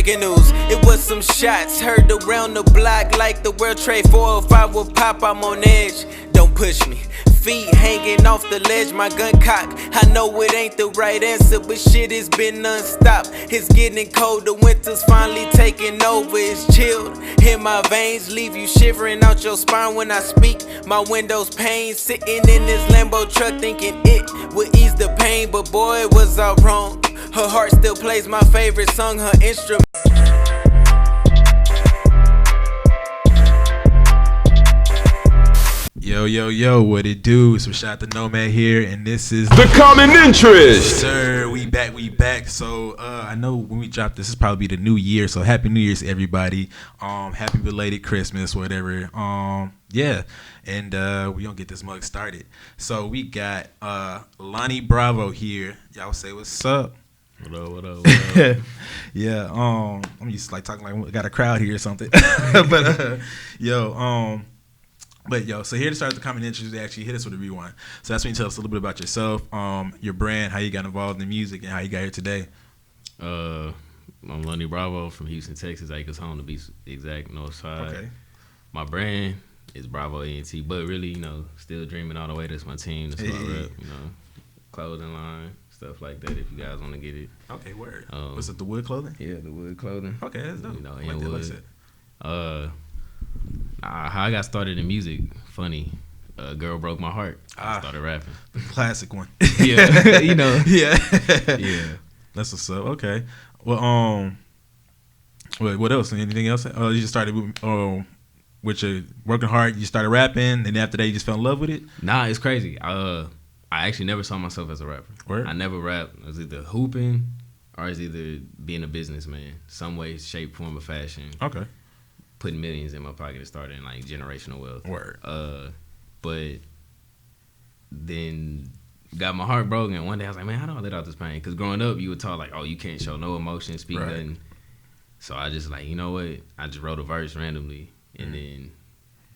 breaking news. It was some shots heard around the block like the World Trade 405 will pop. I'm on edge. Don't push me. Feet hanging off the ledge, my gun cock. I know it ain't the right answer, but shit has been non-stop. It's getting cold, the winter's finally taking over. It's chilled in my veins, leave you shivering out your spine when I speak. My window's pane, sitting in this Lambo truck thinking it would ease the pain, but boy, it was all wrong. Her heart still plays my favorite song, her instrument. Yo, what it do? Some shot the Nomad here, and this is The Common Interest. Sir, we back. So I know when we drop this, is probably the new year. So happy New Year's, everybody. Happy belated Christmas, whatever. Yeah, and we gonna get this mug started. So we got Lonnie Bravo here. Y'all say what's up? What up? Yeah. I'm used to like talking like we got a crowd here or something. But so here to start the common interest, actually hit us with a rewind. So that's when you tell us a little bit about yourself, your brand, how you got involved in music, and how you got here today. I'm Lonnie Bravo from Houston, Texas, Acres Home to be exact, North Side. Okay. My brand is Bravo ENT, but really, still dreaming all the way. That's my team. That's what I rep. Clothing line, stuff like that. If you guys want to get it. Okay, word. Was it the wood clothing? Yeah, the wood clothing. Okay, that's dope. In wood. How I got started in music, funny. A girl broke my heart. I started rapping. The classic one. Yeah, Yeah. Yeah. That's what's up. Okay. Well, what else? Anything else? You just started with your working hard. You started rapping, and after that, you just fell in love with it. Nah, it's crazy. I actually never saw myself as a rapper. Word? I never rapped. I was either hooping or I was either being a businessman, some way, shape, form, or fashion. Okay. Putting millions in my pocket and starting like generational wealth. Word. But then got my heart broken. One day I was like, man, how do I let out this pain? Because growing up, you were taught like, oh, you can't show no emotion, speak nothing. So I just like, you know what? I just wrote a verse randomly and then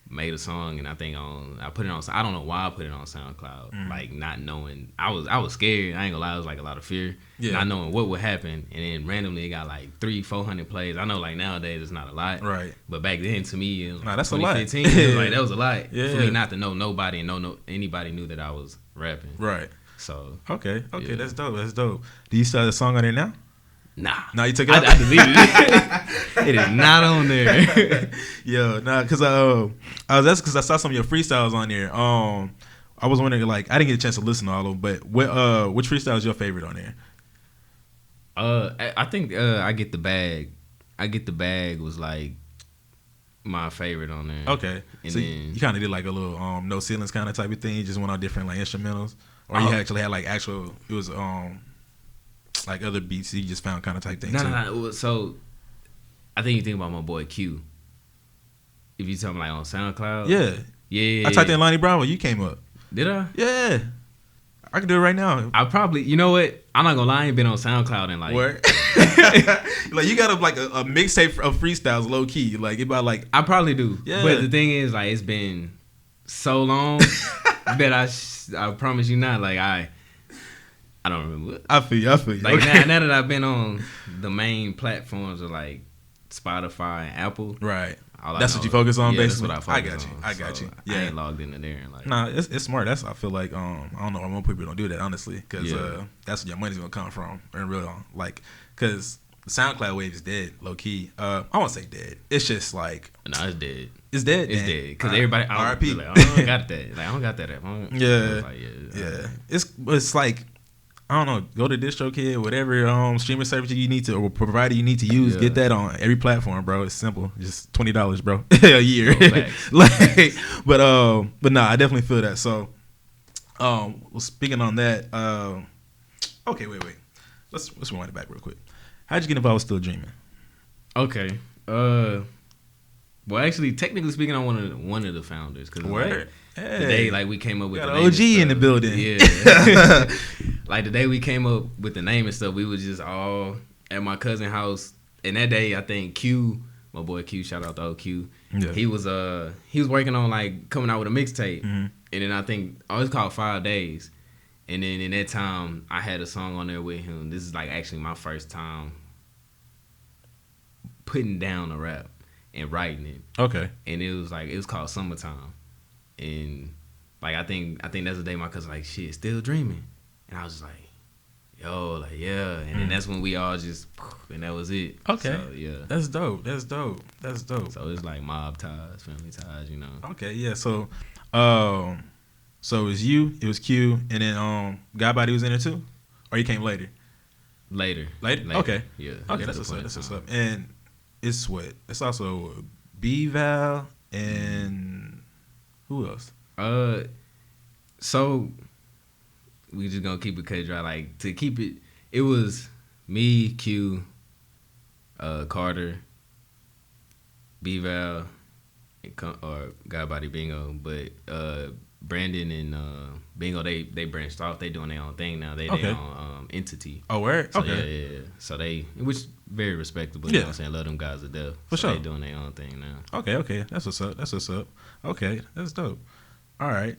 made a song. And I think I put it on. I don't know why I put it on SoundCloud. Like not knowing. I was scared. I ain't gonna lie. It was like a lot of fear. Yeah. Not knowing what would happen. And then randomly it got like 300-400 plays. I know like nowadays it's not a lot. Right. But back then to me it was that's 2015. A lot. It was like that was a lot. Yeah. For me not to know nobody and no anybody knew that I was rapping. Right. So Okay, yeah. That's dope. Do you still have the song on there now? Nah. No, you took it out? I deleted it. It is not on there. Yo, nah, because that's because I saw some of your freestyles on there. I was wondering, like, I didn't get a chance to listen to all of them, but which freestyle is your favorite on there? I think I Get the Bag. I Get the Bag was like my favorite on there. Okay, and so then you kind of did like a little no ceilings kind of type of thing. You just went on different like instrumentals, or you actually had like actual. It was like other beats you just found kind of type thing. No. So I think you think about my boy Q. If you tell me like on SoundCloud. Yeah. I typed in Lonnie Bravo. You came up. Did I? Yeah. I can do it right now. I probably, you know what? I'm not gonna lie, I ain't been on SoundCloud in like. Word. Like you got a mixtape of freestyles, low key. Like about like. I probably do. Yeah. But the thing is, like, it's been so long that I promise you not. Like I don't remember. I feel you. Like okay. now that I've been on the main platforms of like Spotify and Apple. Right. That's what you focus on, basically. That's what I focus on. I got you. Yeah. I ain't logged into there and like. Nah, it's smart. I feel like I don't know why more people don't do that, honestly, because that's what your money's gonna come from, and real like, because the SoundCloud wave is dead, low key. I won't say dead. It's just like no, it's dead. It's dead. It's dead because everybody. R.I.P. Like, I don't got that. Like I don't got that app. Yeah. Like, yeah. It's like. I don't know. Go to DistroKid, whatever streaming service you need to or provider you need to use. Get that on every platform, bro. It's simple. Just $20, bro, a year. Like, but nah, I definitely feel that. So, well, speaking on that, okay, wait. Let's rewind it back real quick. How'd you get involved with Still Dreamin? Okay. Well, actually, technically speaking, I'm one of the founders. Cause word. Like, the day like we came up with got the an OG in the building. Yeah. Like the day we came up with the name and stuff, we was just all at my cousin's house. And that day, I think Q, my boy Q, shout out to OQ. Yeah. He was working on like coming out with a mixtape. Mm-hmm. And then I think it's called 5 Days. And then in that time, I had a song on there with him. This is like actually my first time putting down a rap and writing it. Okay. And it was called Summertime. And like I think that's the day my cousin like, shit, still dreaming. And I was just like, yo, like, yeah. And then that's when we all just, and that was it. Okay. So, yeah. That's dope. That's dope. That's dope. So it's like mob ties, family ties, you know. Okay, yeah. So it was you, it was Q, and then Godbody was in it too? Or he came later? Later. Okay. Yeah. Okay, that's what's up. And it's what? It's also B-Val and who else? So we just gonna keep it cut dry. Like to keep it, it was me, Q, Carter, B-Val, or Godbody Bingo, but Brandon and Bingo they branched off. They doing their own thing now. They their own entity. Oh, word? So, Okay. Yeah. So they, which very respectable. You know what I'm saying? Love them guys to death. For sure. They doing their own thing now. Okay. That's what's up. Okay, that's dope. All right.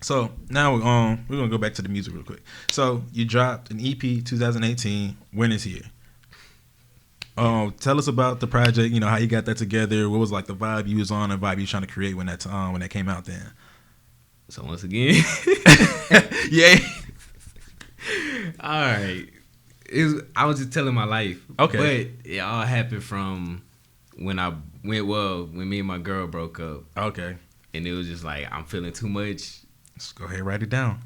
So now we're gonna go back to the music real quick. So you dropped an EP 2018. When is here? Tell us about the project. You know how you got that together. What was like the vibe you was on, and vibe you was trying to create when that came out? Then. So once again, Yeah. all right. I was just telling my life. Okay. But it all happened from when when me and my girl broke up. Okay. And it was just like, I'm feeling too much. Let's go ahead and write it down.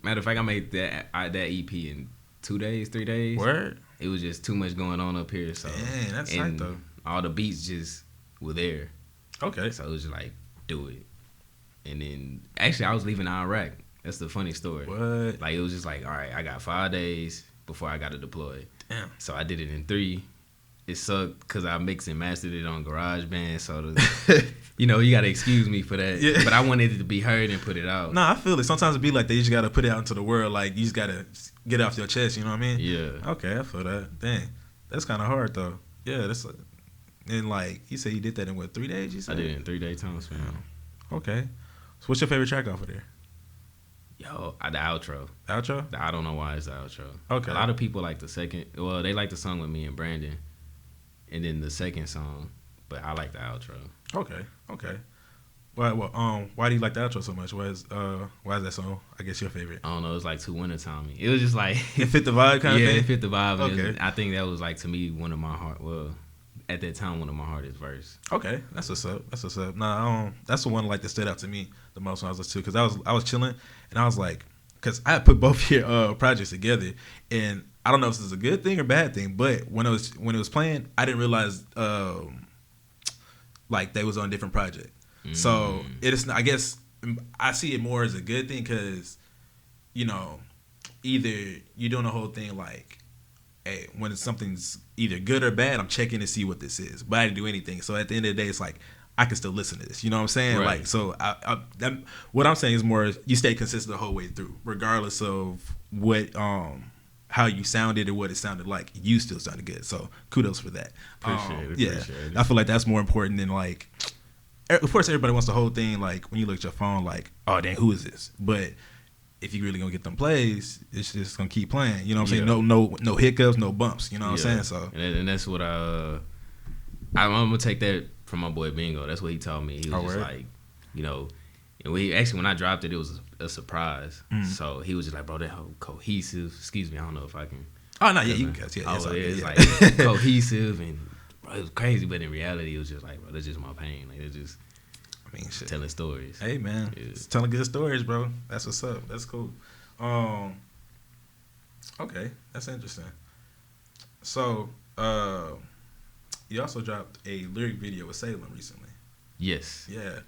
Matter of fact, I made that EP in 2 days, 3 days. Word. It was just too much going on up here. So Dang, that's tight though. All the beats just were there. Okay. So it was just like, do it. And then actually I was leaving Iraq. That's the funny story. What? Like it was just like, all right, I got 5 days before I got to deploy. Damn. So I did it in 3. It sucked because I mixed and mastered it on GarageBand. So, you got to excuse me for that. Yeah. But I wanted it to be heard and put it out. Nah, I feel it. Sometimes it be like that. You just got to put it out into the world. Like, you just got to get it off your chest. You know what I mean? Yeah. Okay, I feel that. Dang. That's kind of hard, though. Yeah, that's... And, like, you said you did that in, what, 3 days, you said? I did it in 3 day time span. Okay. So what's your favorite track off of there? Yo, the outro. Outro? I don't know why it's the outro. Okay. A lot of people like the second. Well, they like the song with me and Brandon. And then the second song. But I like the outro. Okay. Why do you like the outro so much? Why is that song, I guess, your favorite? I don't know. It was like too wintertime. It was just like... It fit the vibe kind of thing? Yeah, it fit the vibe. Okay. I think that was like, to me, one of my at that time, one of my hardest verse. Okay, that's what's up. Nah, that's the one like that stood out to me the most when I was listening to, because I was chilling and I was like, because I had put both your projects together, and I don't know if this is a good thing or bad thing, but when it was playing, I didn't realize like they was on a different project. So it is. I guess I see it more as a good thing because, either you're doing the whole thing like, hey, when something's either good or bad, I'm checking to see what this is. But I didn't do anything. So at the end of the day, it's like, I can still listen to this. You know what I'm saying? Right. Like, so what I'm saying is more, you stay consistent the whole way through, regardless of what, how you sounded or what it sounded like. You still sounded good. So kudos for that. Appreciate it. I feel like that's more important than like, of course, everybody wants the whole thing. Like when you look at your phone, like, oh dang, who is this? But if you really gonna get them plays, it's just gonna keep playing. You know what I'm saying? No hiccups, no bumps. You know what I'm saying? So and that's what I'm gonna take that from my boy Bingo. That's what he told me. He was just like, and when I dropped it, it was a surprise. Mm-hmm. So he was just like, bro, that whole cohesive. Excuse me, I don't know if I can. Oh no, yeah, you can cuss. Yeah, it's like cohesive and bro, it was crazy. But in reality, it was just like, bro, that's just my pain. Like it's just. Shit. Telling stories. Hey man, it's telling good stories, bro. That's what's up. That's cool. Okay, that's interesting. So, you also dropped a lyric video with Salem recently. Yes. Yeah.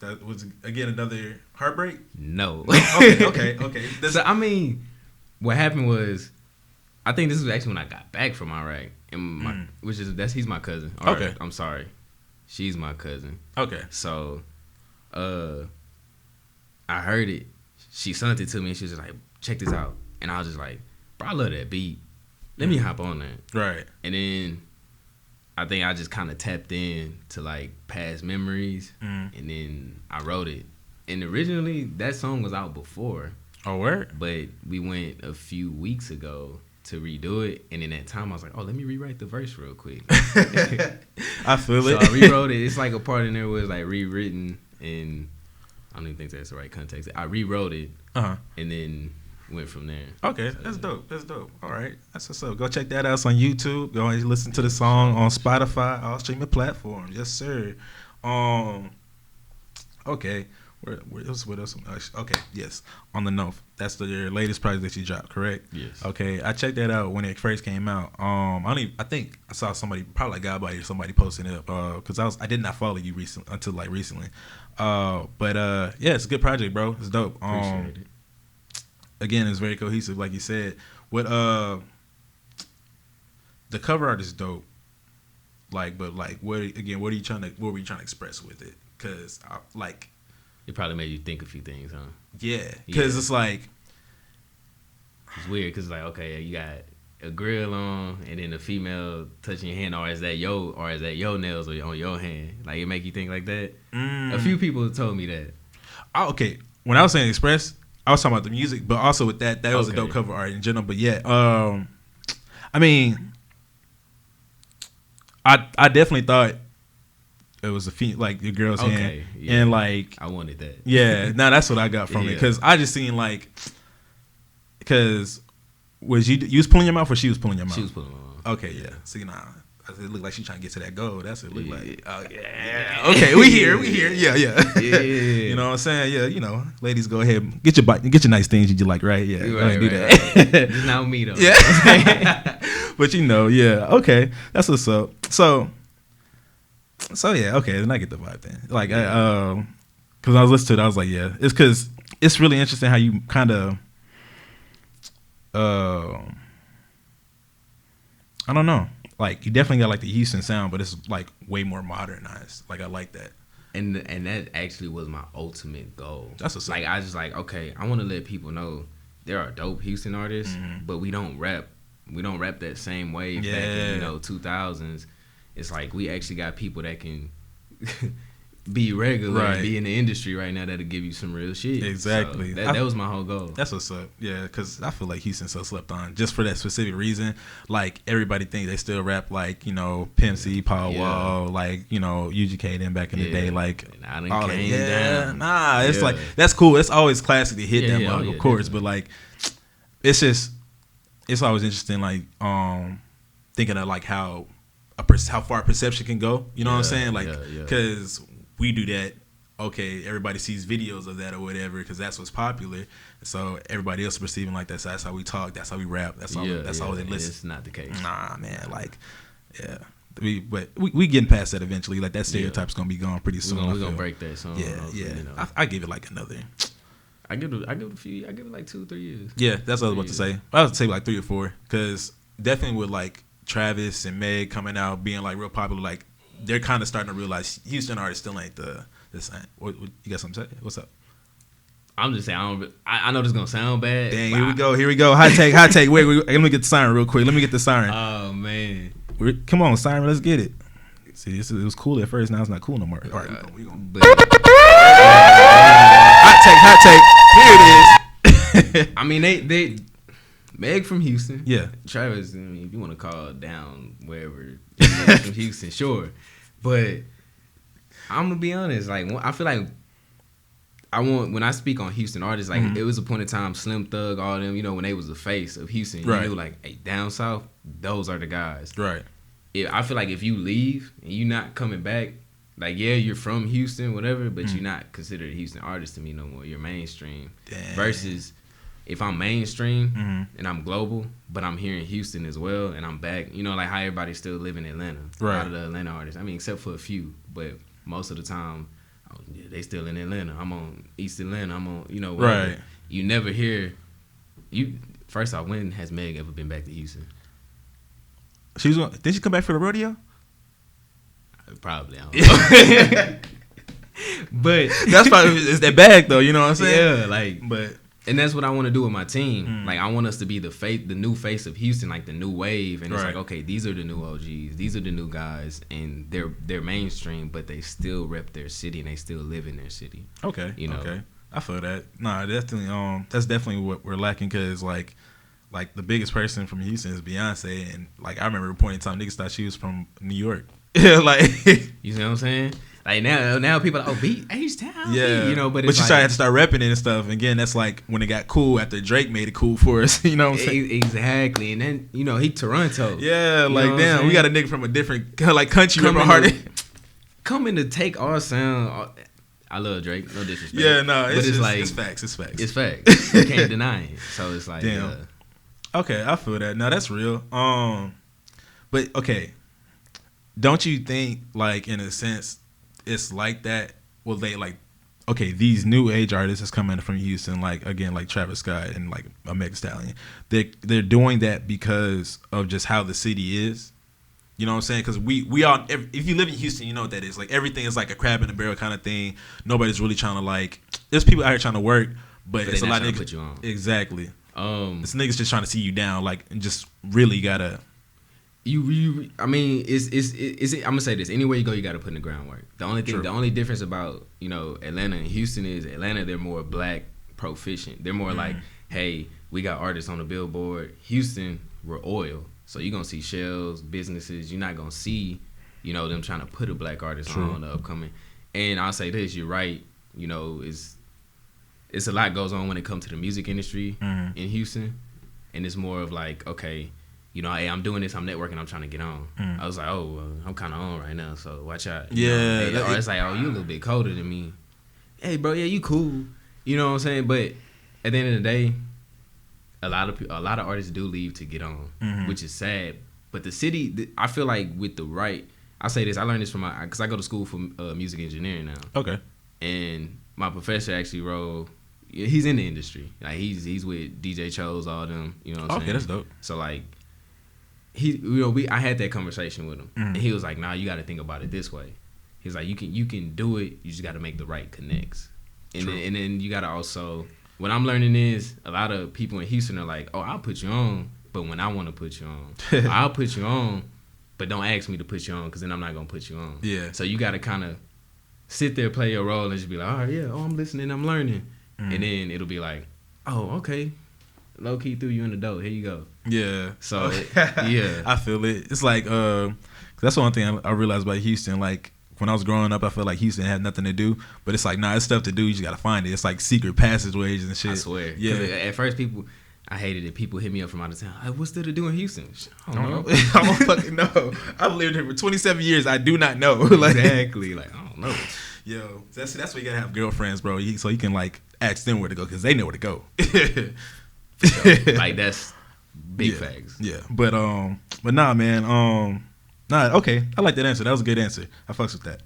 That was again another heartbreak. No. Okay. So I mean, what happened was, I think this was actually when I got back from Iraq, and he's my cousin. Okay. I'm sorry. She's my cousin. Okay. So, I heard it. She sent it to me, and she was just like, check this out. And I was just like, bro, I love that beat. Let me hop on that. Right. And then I think I just kind of tapped in to, like, past memories. And then I wrote it. And originally, that song was out before. Oh, word? But we went a few weeks ago to redo it, and in that time I was like, oh, let me rewrite the verse real quick. I feel so it. I rewrote it. It's like a part in there where it's like rewritten, and I don't even think that's the right context. I rewrote it, and then went from there. Okay, so, that's dope. That's dope. All right, that's what's up. Go check that out. It's on YouTube. Go and listen to the song on Spotify, all streaming platforms. Yes, sir. Okay. What else? Okay, yes. On The Nawf. That's your latest project that you dropped, correct? Yes. Okay, I checked that out when it first came out. I think I saw somebody, probably like Godbody or somebody posting it up, because I did not follow you until recently. But yeah, it's a good project, bro. It's dope. Appreciate it. Again, it's very cohesive, like you said. The cover art is dope. What were you trying to express with it? Because it probably made you think a few things, huh? Yeah, because it's like, it's weird because like, okay, you got a grill on and then a female touching your hand, or is that your nails or on your hand? Like, it make you think like that. A few people told me that. Oh, okay, when I was saying express, I was talking about the music, but also with that was a dope cover art in general. But yeah, I mean, I definitely thought it was like your girl's hand, and like I wanted that. Yeah, that's what I got from it, because I just seen because was you was pulling your mouth or she was pulling your mouth? She was pulling my mouth. Okay, yeah. See, it looked like she trying to get to that goal. That's what it looked like. Oh yeah. Okay, we here. Yeah. You know what I'm saying? Yeah, ladies, go ahead, get your nice things you like, right? Yeah, go ahead and do that. It's not me though. Yeah. But yeah. Okay, that's what's up. So yeah, okay, then I get the vibe then. Like, because I was listening to it, I was like, yeah, it's because it's really interesting how you kind of, I don't know, like you definitely got like the Houston sound, but it's like way more modernized. Like, I like that. And that actually was my ultimate goal. That's what's like, I just like, okay, I want to let people know there are dope Houston artists, but we don't rap that same way back in 2000s. It's like we actually got people that can be regular and be in the industry right now that'll give you some real shit. Exactly. So that was my whole goal. That's what's up. Yeah, because I feel like Houston's so slept on just for that specific reason. Like, everybody think they still rap like, Pimp C, Paul Wall, like, UGK then back in the day. Like, and I done came down. Nah, it's like, that's cool. It's always classic to hit them, of course. Definitely. But like, it's always interesting, like, thinking of like how far perception can go, you know what I'm saying? Like, because we do that, okay, everybody sees videos of that or whatever, because that's what's popular. So everybody else perceiving like that. So that's how we talk. That's how we rap. That's all they listen. It's not the case. Nah, man. Like, yeah. We getting past that eventually. Like, that stereotype's gonna be gone pretty soon. We're gonna break that soon. Yeah. I give it like another. I give it a few. I give it like 2 or 3 years. Yeah, that's what I was about to say. I was to say like 3 or 4, because definitely with like Travis and Meg coming out being like real popular, like they're kind of starting to realize Houston artists still ain't the same. What, you got something to say? What's up? I'm just saying, I know this is gonna sound bad. Dang, here we go. Hot take. Wait, let me get the siren real quick. Let me get the siren. Oh man, come on, siren, let's get it. See, it was cool at first. Now it's not cool no more. All right, we gonna. Hot take. Here it is. I mean, they Meg from Houston. Yeah. Travis, I mean, if you want to call down wherever from Houston, sure. But I'm going to be honest. Like, I feel like when I speak on Houston artists, like, it was a point in time, Slim Thug, all them, when they was the face of Houston, you knew, like, hey, down south, those are the guys. Right. I feel like if you leave and you're not coming back, like, yeah, you're from Houston, whatever, but you're not considered a Houston artist to me no more. You're mainstream. Damn. Versus if I'm mainstream and I'm global, but I'm here in Houston as well, and I'm back, like how everybody's still live in Atlanta. Right. A lot of the Atlanta artists. I mean, except for a few, but most of the time, they still in Atlanta. I'm on East Atlanta. I'm on, whatever. Right. You never hear. First off, when has Meg ever been back to Houston? Did she come back for the rodeo? Probably. I don't know. But that's probably it's that bag though. You know what I'm saying? Yeah, and that's what I want to do with my team. Like, I want us to be the new face of Houston, like the new wave. And it's like, okay, these are the new OGs. These are the new guys, and they're mainstream, but they still rep their city and they still live in their city. Okay, okay, I feel that. Nah, definitely. That's definitely what we're lacking, because like like the biggest person from Houston is Beyonce, and like I remember a point in time niggas thought she was from New York. Like, you see what I'm saying? Like now people are like, oh, beat H-Town. Yeah, you know, but you like, had to start repping it and stuff. And again, that's like when it got cool after Drake made it cool for us. You know what I'm saying? Exactly. And then he Toronto. Yeah, like damn, we got a nigga from a different like country coming to take our sound. I love Drake, no disrespect. Yeah, no, it's just like it's facts. It's facts. It's facts. You can't deny it. So it's like, damn. Okay, I feel that. No, that's real. But okay, don't you think like in a sense it's like that? Well, they like, okay, these new age artists is coming from Houston, like again, like Travis Scott and like a Meg Thee Stallion. They're doing that because of just how the city is. You know what I'm saying? Because we all, if you live in Houston, you know what that is. Like everything is like a crab in a barrel kind of thing. Nobody's really trying to like. There's people out here trying to work, but it's a lot of niggas. Put you on. Exactly. It's niggas just trying to see you down, like, and just really gotta. I mean, I'm gonna say this. Anywhere you go, you gotta put in the groundwork. The only difference about Atlanta and Houston is Atlanta, they're more black proficient. They're more like, hey, we got artists on the billboard. Houston, we're oil. So you're going to see shells, businesses. You're not going to see, them trying to put a black artist on the upcoming. And I'll say this, you're right. It's a lot goes on when it comes to the music industry in Houston. And it's more of like, okay, hey, I'm doing this, I'm networking, I'm trying to get on. I was like, oh, well, I'm kind of on right now, so watch out. Yeah. Or it's like, oh, you a little bit colder than me. Hey, bro, yeah, you cool. You know what I'm saying? But at the end of the day, a lot of artists do leave to get on, which is sad. But the city, I feel like with the right, I say this, I learned this from because I go to school for music engineering now. Okay. And my professor actually he's in the industry. Like he's with DJ Chose, all them. You know what I'm saying? Okay, that's dope. So like, I had that conversation with him, and he was like, "Nah, you got to think about it this way." He's like, "You can do it. You just got to make the right connects, and then you got to also." What I'm learning is a lot of people in Houston are like, "Oh, I'll put you on, but when I want to put you on, I'll put you on, but don't ask me to put you on because then I'm not gonna put you on." Yeah. So you got to kind of sit there, play your role, and just be like, "Oh yeah, I'm listening, I'm learning," and then it'll be like, "Oh, okay, low key threw you in the door. Here you go." Yeah. So yeah, I feel it. It's like that's one thing I realized about Houston, like. When I was growing up, I felt like Houston had nothing to do, but it's like, it's stuff to do. You just gotta find it. It's like secret passageways and shit. I swear. Yeah. At first, I hated it. People hit me up from out of town. Like, what's there to do in Houston? I don't know. I don't fucking know. I've lived here for 27 years. I do not know. Like, exactly. Like, I don't know. Yo, that's why you gotta have girlfriends, bro. So you can like ask them where to go because they know where to go. Like that's big facts. Yeah, but nah, man. Nah, okay. I like that answer. That was a good answer. I fucks with that.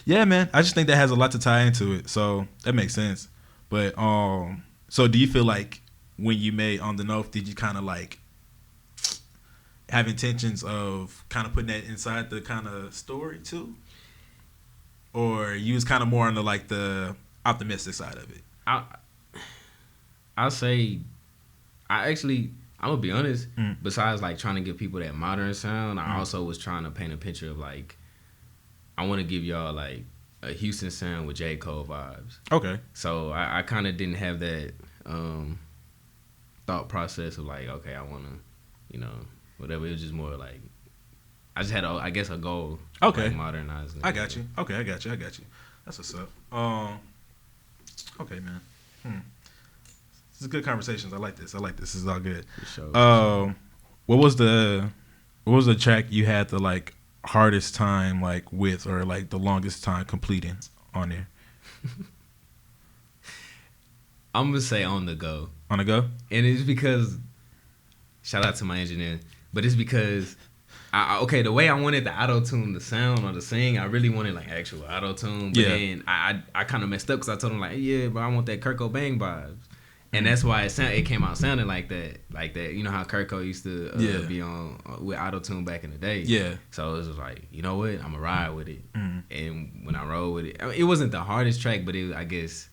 Yeah, man. I just think that has a lot to tie into it, so that makes sense. But so do you feel like when you made On The Nawf, did you kind of like have intentions of kind of putting that inside the kind of story too, or you was kind of more on the optimistic side of it? I'll say, I'm gonna be honest. Besides like trying to give people that modern sound, I also was trying to paint a picture of like, I want to give y'all like a Houston sound with J. Cole vibes. Okay. So I kind of didn't have that thought process of like, okay, I want to, whatever. It was just more like, I just had a goal. Okay. Like modernizing. I got you. Okay, I got you. That's what's up. Okay, man. This is good conversations. I like this. This is all good. Sure. What was the track you had the like hardest time like with, or like the longest time completing on there? I'm gonna say On The Go. On The Go? And it's because, shout out to my engineer, but it's because the way I wanted the auto-tune, the sound or the sing, I really wanted like actual auto-tune. But then I kind of messed up because I told him like, yeah, but I want that Kurt Cobain vibes. And that's why it came out sounding like that. You know how Kurt Cole used to be on with auto-tune back in the day. Yeah. So it was like, you know what? I'm going to ride with it. And when I rode with it, it wasn't the hardest track, but I guess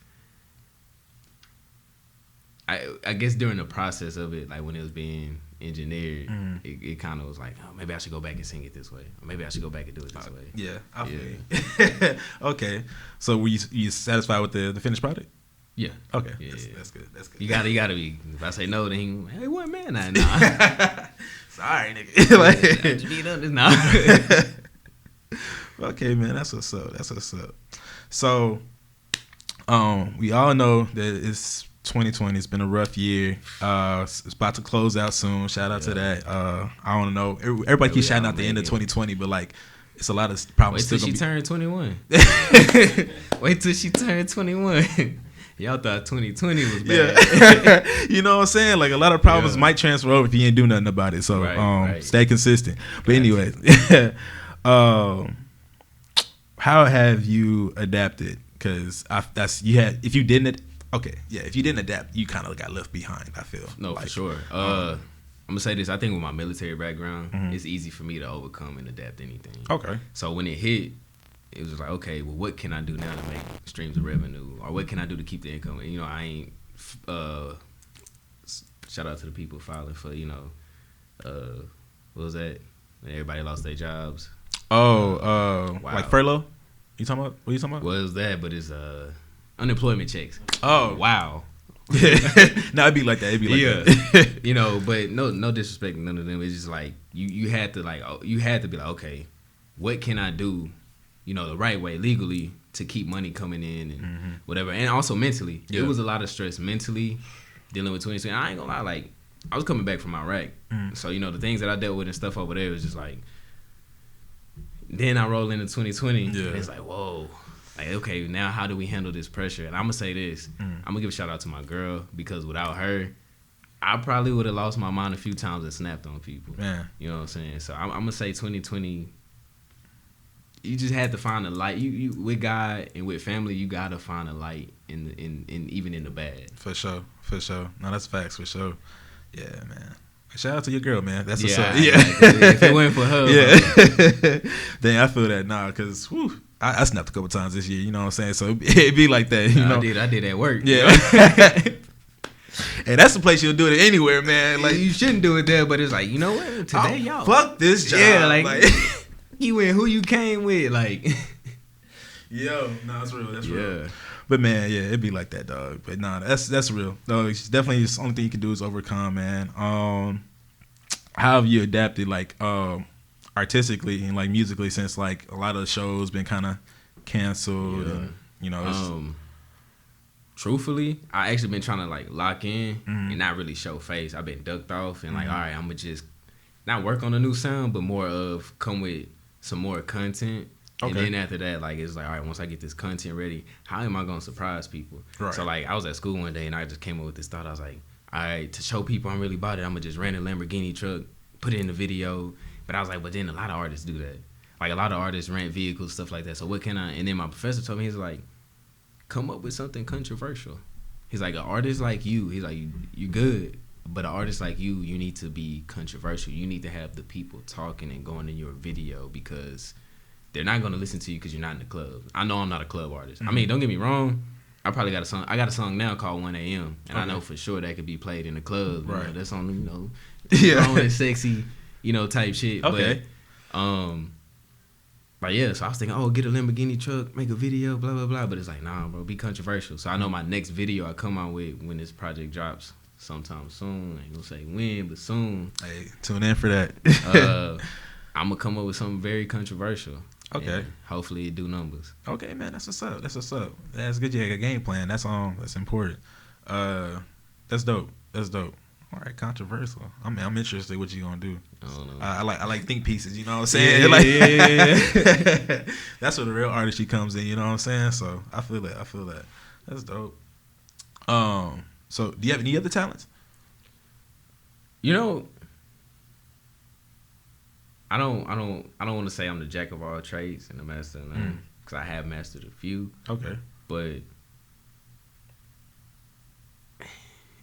during the process of it, like when it was being engineered, it kind of was like, oh, maybe I should go back and sing it this way. Or maybe I should go back and do it this way. Yeah, I feel you. Okay. So were you satisfied with the finished product? Yeah. Okay. Yeah. That's good. That's good. You gotta be. If I say no, then he, hey, what man? Nah. Sorry, nigga. Like, just beat up this now. Okay, man. That's what's up. That's what's up. So, we all know that it's 2020. It's been a rough year. It's about to close out soon. Shout out to that. I don't know. Everybody keeps shouting out the end of 2020, but like, it's a lot of problems. Wait till she turned 21. Wait till she turned 21. Y'all thought 2020 was bad. Yeah. You know what I'm saying? Like, a lot of problems might transfer over if you ain't do nothing about it. So stay consistent. But anyway, how have you adapted? Because if you didn't adapt, you kind of got left behind. I feel for sure. I'm gonna say this. I think with my military background, it's easy for me to overcome and adapt anything. Okay. So when it hit, it was just like, okay, well, what can I do now to make streams of revenue, or what can I do to keep the income? And, I ain't. Shout out to the people filing for what was that? Everybody lost their jobs. Wow. Like furlough? You talking about? What are you talking about? What is that? But it's unemployment checks. Oh wow. No, it'd be like that. It'd be like that. But no disrespect, none of them. It's just like you had to be like, okay, what can I do, the right way legally to keep money coming in and whatever, and also mentally. It was a lot of stress mentally dealing with 2020. I ain't gonna lie, like I was coming back from Iraq, so the things that I dealt with and stuff over there was just like. Then I roll into 2020, and it's like, whoa. Like, okay, now how do we handle this pressure? And I'm going to say this. I'm going to give a shout out to my girl, because without her, I probably would have lost my mind a few times and snapped on people. Yeah. You know what I'm saying? So I'm going to say 2020, you just had to find a light. You with God and with family, you got to find a light in even in the bad. For sure. No, that's facts, for sure. Yeah, man. Shout out to your girl, man. That's what's up. Yeah. If it wasn't for her. Yeah. Then I feel that now, because I snapped a couple times this year, you know what I'm saying? So it'd be like that, you know. I did at work. Yeah. And that's the place you'll do it anywhere, man. Like, you shouldn't do it there, but it's like, you know what? Today, y'all. Fuck this job. Yeah, like you and who you came with, like. Yo, no, it's real. That's real. But man, yeah, it'd be like that, dog. But nah, that's real. No, it's definitely the only thing you can do is overcome, man. How have you adapted, like, artistically and like musically, since like a lot of the shows been kind of canceled? And, truthfully, I actually been trying to like lock in and not really show face. I've been ducked off and like, all right, I'm gonna just not work on a new sound, but more of come with some more content. Okay. And then after that, like, it's like, all right, once I get this content ready, how am I going to surprise people? Right. So, like, I was at school one day, and I just came up with this thought. I was like, all right, to show people I'm really about it, I'm going to just rent a Lamborghini truck, put it in the video. But I was like, but then a lot of artists do that. Like, a lot of artists rent vehicles, stuff like that. So what can I... And then my professor told me, he's like, come up with something controversial. He's like, an artist like you, he's like, you good. But an artist like you need to be controversial. You need to have the people talking and going in your video, because... they're not going to listen to you because you're not in the club. I know I'm not a club artist. I mean, don't get me wrong. I probably got a song. I got a song now called 1 a.m. And I know for sure that could be played in the club. Right. That's on, grown and sexy, type shit. Okay. But yeah, so I was thinking, get a Lamborghini truck, make a video, blah, blah, blah. But it's like, nah, bro, be controversial. So I know my next video I come out with when this project drops sometime soon. I ain't going to say when, but soon. Hey, tune in for that. I'm going to come up with something very controversial. Okay. And hopefully it do numbers. Okay, man. That's what's up. That's good. You have a game plan. That's important. That's dope. All right, controversial. I'm interested what you gonna do. I don't know. I like think pieces. You know what I'm saying? Yeah. That's where the real artistry comes in. You know what I'm saying? So I feel that. That's dope. So do you have any other talents? I don't want to say I'm the jack of all trades and the master of none, because I have mastered a few. Okay. But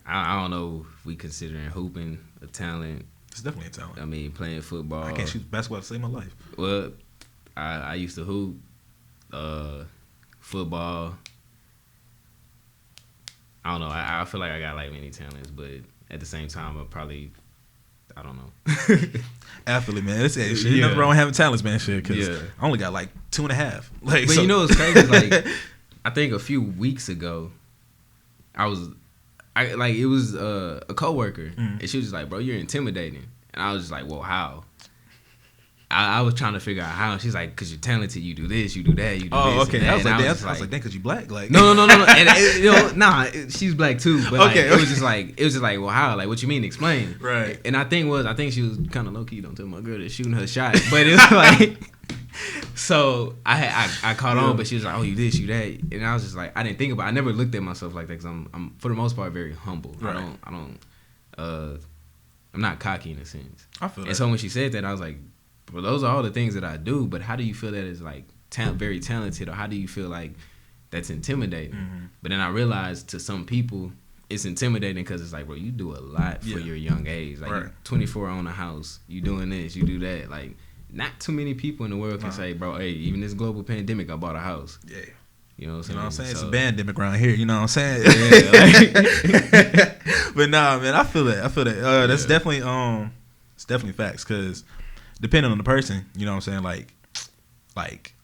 I don't know if we considering hooping a talent. It's definitely a talent. I mean, playing football. I can't shoot basketball to save my life. Well, I used to hoop, football. I don't know. I feel like I got like many talents, but at the same time, I don't know. Athlete, man. It's shit. You never wrong having talents, man. Shit, because I only got like 2.5. Like, but so. It's crazy. Like, I think a few weeks ago, it was a coworker, and she was just like, bro, you're intimidating, and I was just like, well, how? I was trying to figure out how. She's like, cause you're talented, you do this, you do that, you do this. Oh, okay. And that. I was like, damn, cause you black, like. No. And she's black too. But it was just like, well, how? Like, what you mean? Explain. Right. And I think she was kind of low key. Don't tell my girl that's shooting her shot. But it was like, so I caught on, but she was like, oh, you this, you that, and I was just like, I didn't think about. I never looked at myself like that because I'm for the most part very humble. Right. I'm not cocky in a sense. I feel that. And so when she said that, I was like, well, those are all the things that I do, but how do you feel that is like very talented, or how do you feel like that's intimidating? Mm-hmm. But then I realized to some people it's intimidating because it's like, bro, you do a lot for your young age. Like, you're 24, own a house, you doing this, you do that. Like, not too many people in the world can say, bro, hey, even this global pandemic, I bought a house. Yeah. You know what I'm saying? It's a pandemic around here. You know what I'm saying? Yeah. But nah, man, I feel that. That's definitely it's definitely facts, because depending on the person, you know what I'm saying? Like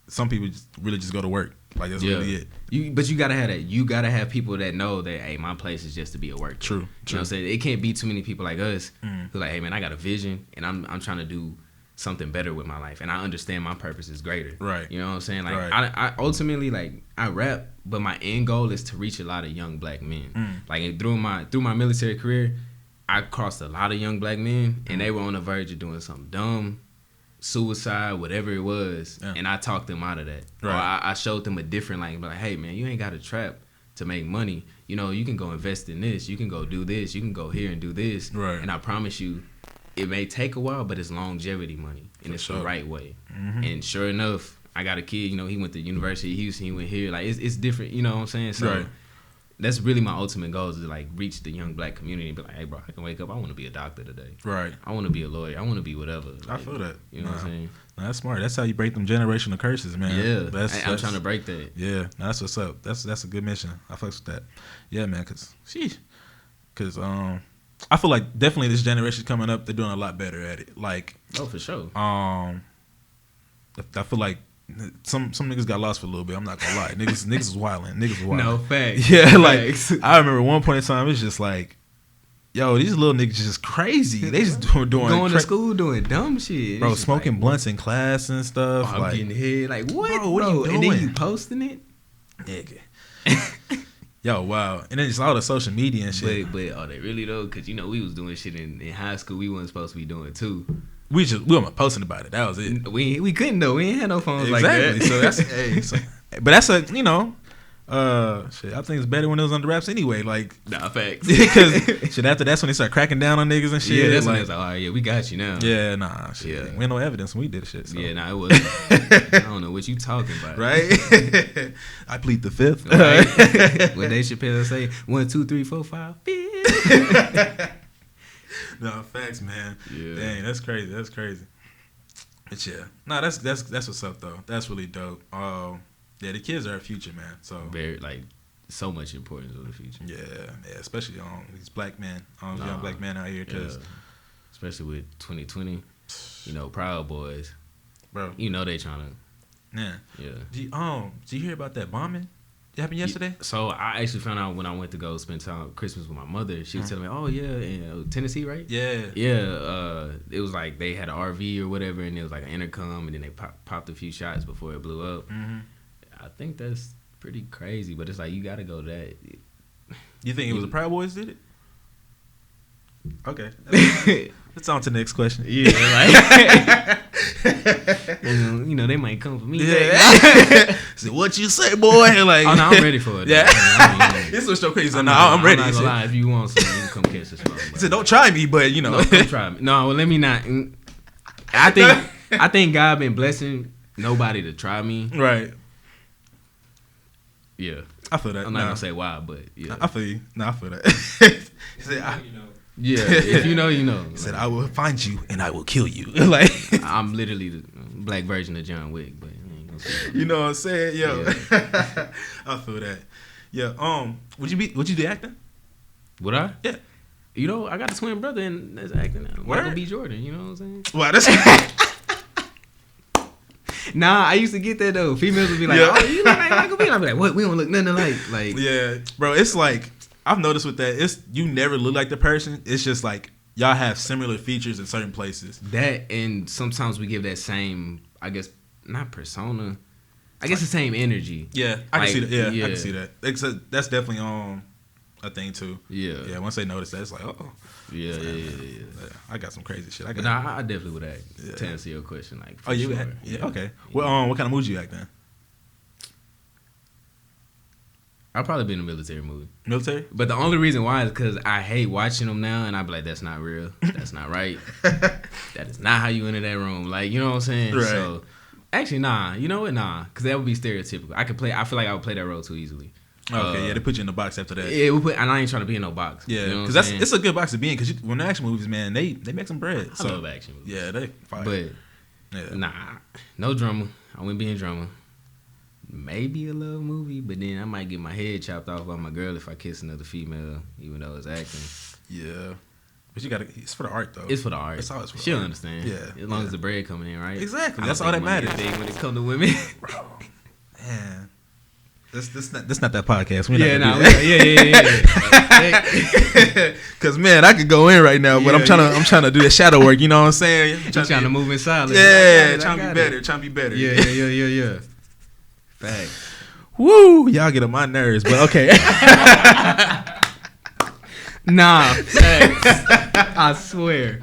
some people really just go to work. Like, that's really it. But you gotta have that. You gotta have people that know that, hey, my place is just to be a worker. True. You know what I'm saying? It can't be too many people like us who like, hey man, I got a vision and I'm trying to do something better with my life, and I understand my purpose is greater. Right. You know what I'm saying? Like, I ultimately, like, I rap, but my end goal is to reach a lot of young black men. Like, through my military career, I crossed a lot of young black men, and they were on the verge of doing something dumb, suicide, whatever it was, and I talked them out of that. Right. Or I showed them a different, like, hey man, you ain't got to trap to make money. You know, you can go invest in this, you can go do this, you can go here and do this. Right. And I promise you, it may take a while, but it's longevity money, and it's the right way. And sure enough, I got a kid, you know, he went to University of Houston, he went here. Like, it's different, you know what I'm saying? So that's really my ultimate goal, is to, like, reach the young black community and be like, hey, bro, I can wake up, I want to be a doctor today. Right. I want to be a lawyer. I want to be whatever. Like, I feel that. You know what I'm saying? That's smart. That's how you break them generational curses, man. Yeah. I'm trying to break that. Yeah. That's what's up. That's a good mission. I fucks with that. Yeah, man, because I feel like definitely this generation coming up, they're doing a lot better at it. Like, oh, for sure. I feel like some niggas got lost for a little bit. I'm not gonna lie. Niggas was wilding. No, facts. Yeah, like, I remember one point in time, it's just like, yo, these little niggas just crazy. They just doing going to school doing dumb shit. Bro, smoking like, blunts in class and stuff. I'm getting hit. Like, what? Bro, what are you doing? And then you posting it? Nigga. Yo, wow. And then it's all the social media and shit. But are they really though? Because, you know, we was doing shit in high school we wasn't supposed to be doing too. We weren't posting about it. That was it. We couldn't though. We ain't had no phones like that. So that's but that's a, you know, shit, I think it's better when it was under wraps anyway. Like, nah, facts. Because shit, after that's when they start cracking down on niggas and shit. Yeah, that's when it's like, all right, yeah, we got you now. Yeah, nah, shit. Yeah. We had no evidence when we did shit. So. Yeah, nah, it wasn't. I don't know what you talking about. Right? I plead the fifth. Right? When Dave Chappelle say 1, 2, 3, 4, 5, 5. No, facts, man. Yeah. Dang, that's crazy. That's crazy. But yeah, no, that's what's up though. That's really dope. Yeah, the kids are our future, man. So very, like, so much importance of the future. Yeah, especially these black men, young black men out here, cause especially with 2020, you know, Proud Boys, bro. You know they trying to. Yeah. Did you hear about that bombing? It happened yesterday? So I actually found out when I went to go spend time Christmas with my mother. She was telling me, "Oh yeah, in Tennessee, right?" Yeah. Yeah. It was like they had an RV or whatever, and it was like an intercom, and then they popped a few shots before it blew up. Mm-hmm. I think that's pretty crazy, but it's like you got to go that. You think it was the Proud Boys did it? Okay. Let's on to the next question. Yeah, like, and, you know, they might come for me. Yeah. So what you say, boy? Like, oh no, I'm ready for it. Yeah. This was so crazy. I'm ready. I'm not gonna lie. If you want something, you can come catch this. He said, "Don't try me," but you know, no, come try me. No, well, let me not. I think God been blessing nobody to try me. Right. Yeah. I feel that. I'm not gonna say why, but yeah. I feel you. No, I feel that. He said, yeah, if you know, you know. He said, "I will find you and I will kill you." Like, I'm literally the black version of John Wick, but I ain't gonna say that. You know what I'm saying? Yo. Yeah. I feel that. Yeah. Would you do acting? Would I? Yeah. You know, I got a twin brother and that's acting now. Michael B. Jordan, you know what I'm saying? Wow, that's Nah, I used to get that though. Females would be like, "Oh, you look like Michael B." I'd be like, "What? We don't look nothing alike." Like, yeah, bro. It's like I've noticed with that. It's you never look like the person. It's just like y'all have similar features in certain places. That and sometimes we give that same, I guess, not persona. I guess the same energy. Yeah, I can see that. Yeah, yeah. I can see that. Except that's definitely a thing too. Yeah. Once they notice that, it's like, Yeah. I got some crazy shit. I definitely would act to answer your question. Like, oh, you sure. act? Yeah. Okay. Well, what kind of mood you act then? I'll probably be in a military movie. Military? But the only reason why is because I hate watching them now, and I be like, that's not real. That's not right. That is not how you enter that room. Like, you know what I'm saying? Right. So, actually, nah. You know what? Nah. Because that would be stereotypical. I feel like I would play that role too easily. Okay, they put you in the box after that. Yeah, and I ain't trying to be in no box. Yeah, you know because it's a good box to be in. Because when the action movies, man, they make some bread. I love action movies. Yeah, they fire. But nah, no drama. I wouldn't be in drama. Maybe a love movie, but then I might get my head chopped off by my girl if I kiss another female, even though it's acting. Yeah, but you gotta. It's for the art though. It's for the art. It's always for She'll the art. understand. Yeah, as long as the bread coming in, right? Exactly. That's all that matters. When it comes to women, bro. Man. This not that podcast. Yeah. Cause man, I could go in right now, but I'm trying to do that shadow work. You know what I'm saying? I'm trying to move in silence. Yeah, trying to be better. Yeah. Facts. Woo, y'all get on my nerves, but okay. Nah, facts. I swear.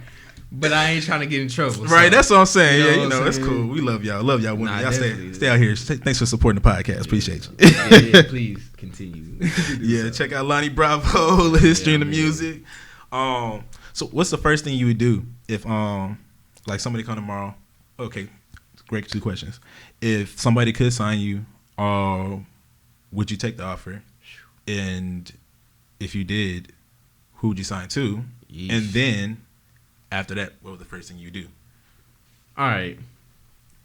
But I ain't trying to get in trouble. Right, that's what I'm saying. You know it's cool. We love y'all. Love y'all women. Nah, y'all stay out here. Thanks for supporting the podcast. Appreciate you. Yeah, please continue. Yeah, check out Lonnie Bravo, history in the music. So what's the first thing you would do if like somebody come tomorrow? Okay, great 2 questions. If somebody could sign you, would you take the offer? And if you did, who would you sign to? Yeesh. And then after that, what was the first thing you do? All right.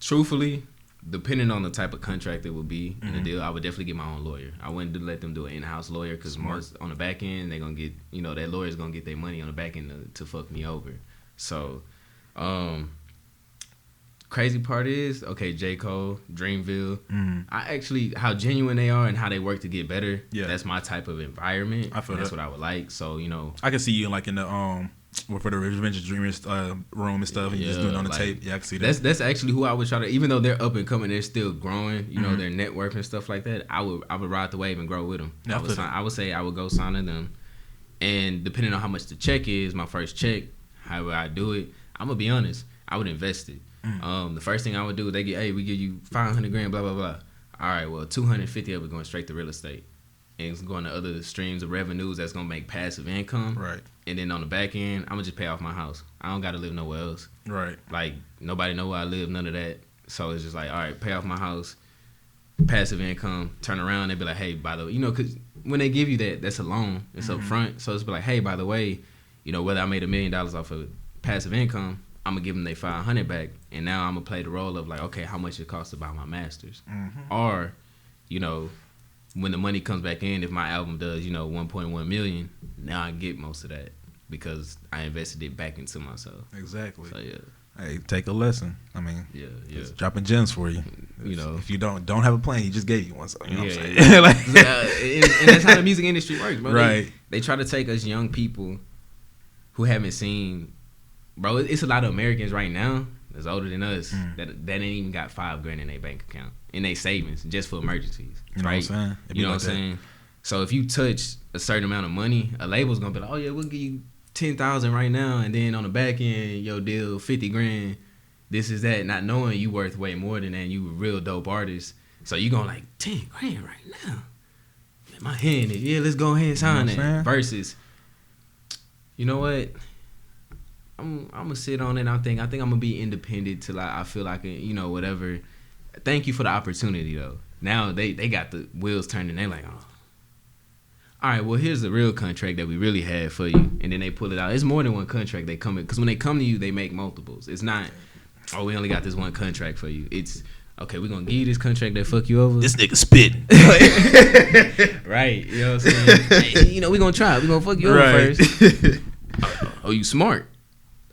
Truthfully, depending on the type of contract it would be in the deal, I would definitely get my own lawyer. I wouldn't let them do an in-house lawyer because most on the back end, they're going to get, that lawyer's going to get their money on the back end to fuck me over. So, crazy part is, okay, J. Cole, Dreamville, how genuine they are and how they work to get better. Yeah. That's my type of environment. I feel that's what I would like. So, I can see you like in the for the Revenge of Dreamers room and stuff, and you just doing it on the tape. Yeah, I can see that. That's actually who I would try to. Even though they're up and coming, they're still growing. Their network and stuff like that. I would ride the wave and grow with them. Yeah, I would say I would go sign to them, and depending on how much the check is, my first check, how would I do it? I'm gonna be honest. I would invest it. The first thing I would do, we give you $500,000, blah blah blah. All right, well, 250 of it going straight to real estate. And it's going to other streams of revenues that's going to make passive income. Right. And then on the back end, I'm going to just pay off my house. I don't got to live nowhere else. Right. Like, nobody know where I live, none of that. So it's just like, all right, pay off my house, passive income, turn around, and be like, hey, by the way, because when they give you that, that's a loan. It's up front. So it's be like, hey, by the way, whether I made $1 million off of passive income, I'm going to give them their $500 back. And now I'm going to play the role of like, okay, how much it costs to buy my masters? Or, when the money comes back in, if my album does, 1.1 million, now I get most of that because I invested it back into myself. Exactly. So yeah. Hey, take a lesson. I mean, it's dropping gems for you. If you don't have a plan, he just gave you one. So you know what I'm saying? And that's how the music industry works, bro. Right. They try to take us young people who haven't seen, bro. It's a lot of Americans right now that's older than us that ain't even got $5,000 in their bank account in their savings just for emergencies. You know what I'm saying? You know what I'm saying? So if you touch a certain amount of money, a label's gonna be like, oh yeah, we'll give you 10,000 right now, and then on the back end, your deal $50,000. This is that, not knowing you worth way more than that. And you a real dope artist, so you gonna like $10,000 right now. Man, my hand is let's go ahead and sign that. Versus, you know what? I'm gonna sit on it. I think I'm gonna be independent till I feel like whatever. Thank you for the opportunity though. Now they got the wheels turning. They like, oh, all right. Well, here's the real contract that we really had for you, and then they pull it out. It's more than one contract they come in, because when they come to you, they make multiples. It's not, oh, we only got this one contract for you. It's okay. We're gonna give you this contract that fuck you over. This nigga spitting. Right. You know what I'm saying? Hey, we gonna try it. We gonna fuck you over first. Oh, you smart.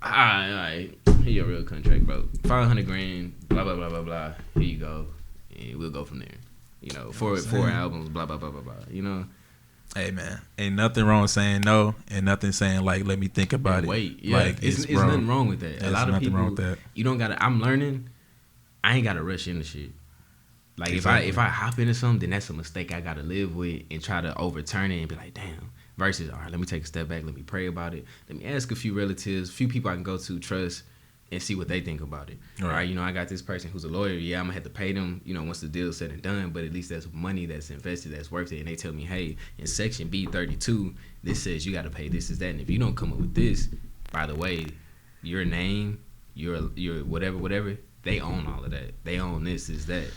All right. here your real contract, bro. 500 grand, blah blah blah blah blah. Here you go, and we'll go from there. You know, four albums, blah blah blah blah blah. You know. Hey man, ain't nothing wrong with saying no, and nothing saying like let me think about it. Wait, yeah, like it's nothing wrong with that. A lot of people, wrong with that. You don't gotta. I'm learning. I ain't gotta rush into shit. Like Exactly. if I hop into something, then that's a mistake I gotta live with and try to overturn it and be like, damn. Versus, all right, let me take a step back. Let me pray about it. Let me ask a few relatives, a few people I can go to, trust, and see what they think about it. All right, you know, I got this person who's a lawyer. Yeah, I'm gonna have to pay them, you know, once the deal's said and done. But at least that's money that's invested, that's worth it. And they tell me, hey, in section B32, this says you got to pay this, is that. And if you don't come up with this, by the way, your name, your whatever, they own all of that. They own this, is that.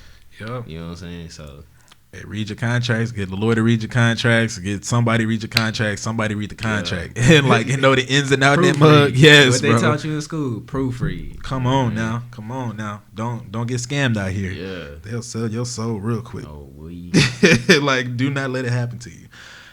Yep. You know what I'm saying? So. Hey, read your contracts. Get the lawyer to read your contracts. Get somebody read your contract. Somebody read the contract, and like and know the ins and outs of that mug. Yes, what bro. they taught you in school, proofread. Come on now. Don't get scammed out here. Yeah, they'll sell your soul real quick. Oh, we. Like, do not let it happen to you.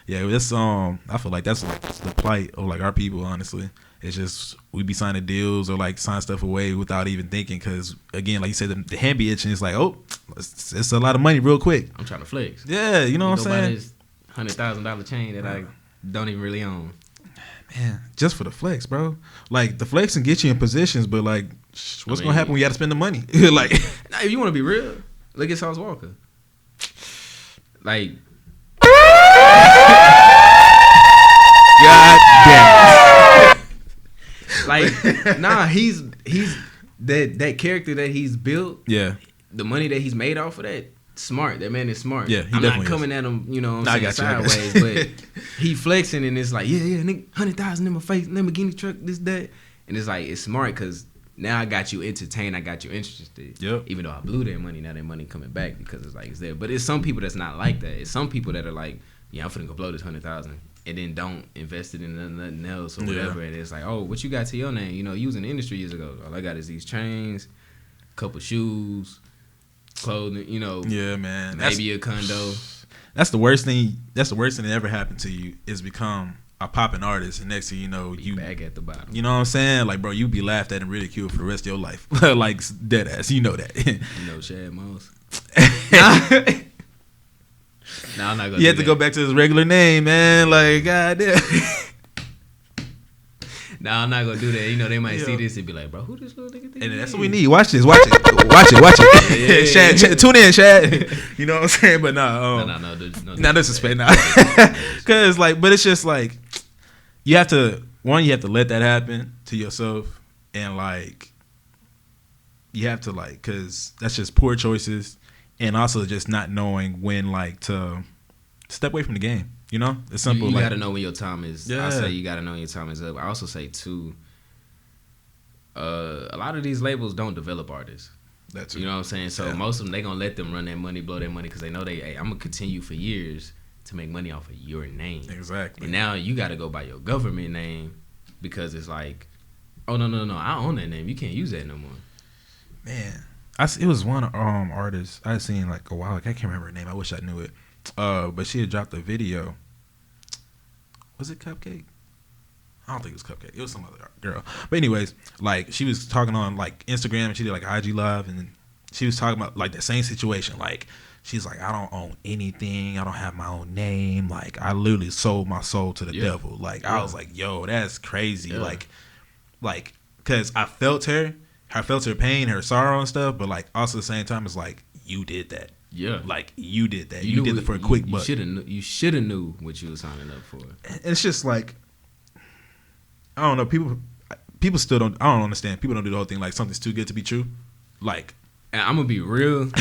Yeah, that's I feel like that's like the plight of like our people. Honestly, it's just we be signing deals or like sign stuff away without even thinking. Because again, like you said, the hand be itching. It's like, oh, it's a lot of money real quick. I'm trying to flex. Yeah, you know what I'm saying. This $100,000 chain that I don't even really own. Man, just for the flex, bro. Like the flex can get you in positions, but like, what's gonna happen when you got to spend the money? Like, now, if you want to be real, look at Sauce Walker. Like, God damn. Like, nah, he's that character that he's built. Yeah. The money that he's made off of that, smart. That man is smart. Yeah, he I'm definitely not coming is. at him, you know, I'm saying sideways, but he flexing and it's like, yeah, nigga, 100,000 in my face, Lamborghini truck, this, that, and it's like it's smart because now I got you entertained, I got you interested. Yep. Even though I blew that money, now that money coming back because it's like it's there. But it's some people that's not like that. It's some people that are like, yeah, I'm finna go blow this 100,000. And then don't invest it in nothing else or whatever. And it's like, oh, what you got to your name? You know, you was in the industry years ago. All I got is these chains, couple shoes, clothing, you know. Yeah, man. Maybe a condo. That's the worst thing. That's the worst thing that ever happened to you is become a popping artist. And next thing you know, you back at the bottom. You know what I'm saying? Like, bro, you be laughed at and ridiculed for the rest of your life. Like, dead ass. You know that. You know Shad Moss. No, I'm not gonna. You have to go back to his regular name, man. Like, goddamn. No, I'm not gonna do that. You know, they might see this and be like, bro, who this little nigga think? And that's what we need. Watch this. Watch it. Watch it. Yeah. Shad, tune in, Shad. You know what I'm saying? But no. No disrespect. Nah. Cause like, but it's just like, you have to let that happen to yourself, and like, you have to like, cause that's just poor choices. And also just not knowing when like to step away from the game. You know, it's simple. You like, gotta know when your time is. Yeah. I say you gotta know when your time is up. I also say too. A lot of these labels don't develop artists. That's you know what I'm saying. So most of them they gonna let them run that money, blow that money because they know hey, I'm gonna continue for years to make money off of your name. Exactly. And now you gotta go by your government name because it's like, oh no, I own that name. You can't use that no more. Man. It was one artist I had seen like a while ago. I can't remember her name. I wish I knew it. But she had dropped a video. Was it Cupcake? I don't think it was Cupcake. It was some other girl. But anyways, like she was talking on like Instagram and she did like IG Live and she was talking about like the same situation. Like she's like, I don't own anything. I don't have my own name. Like I literally sold my soul to the devil. Like I was like, yo, that's crazy. Yeah. Like, cause I felt her pain, her sorrow and stuff, but like also at the same time, it's like you did that. Yeah, like you did that. You did it for a quick buck. You should have knew what you were signing up for. And it's just like I don't know. People still don't. I don't understand. People don't do the whole thing like something's too good to be true. Like, and I'm gonna be real.